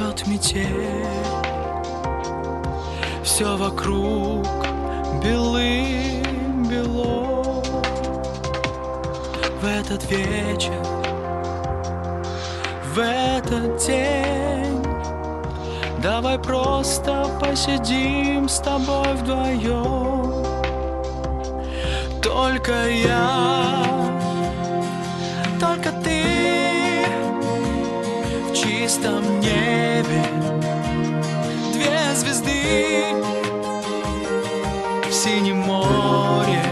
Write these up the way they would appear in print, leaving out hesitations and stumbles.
метет метель, все вокруг белым-бело. В этот вечер, в этот день давай просто посидим с тобой вдвоем. Только я, только ты в чистом небе, две звезды в синем море,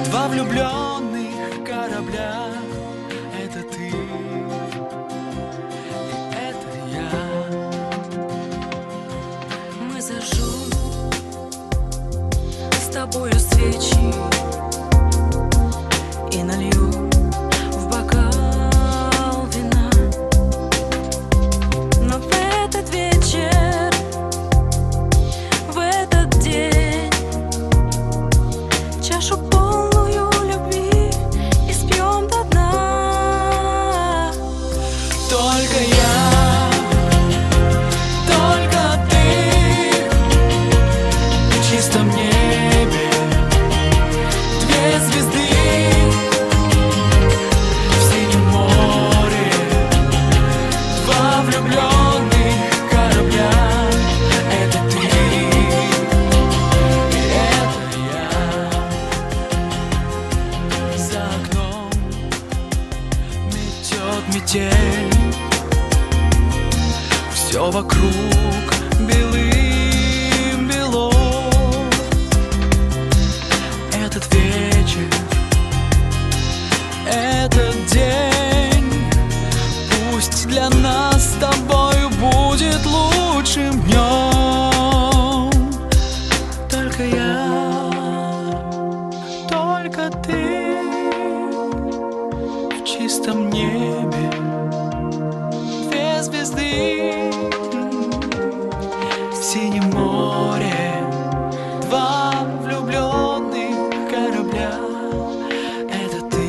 два влюбленных корабля. Это ты и это я. Мы зажжем с тобою свечи и нальем в бокал вина. Но в этот вечер, в этот день чашу полную любви испьем до дна. Только я, только ты в чистом небе, две звезды в синем море, два влюбленных корабля. Это ты и это я. За окном метет метель, все вокруг белым-бело. Этот вечер, этот день пусть для нас с тобою будет лучшим днем. Только я, только ты в чистом небе, две звезды в синем море, два влюбленных корабля. Это ты,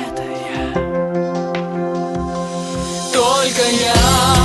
это я. Только я.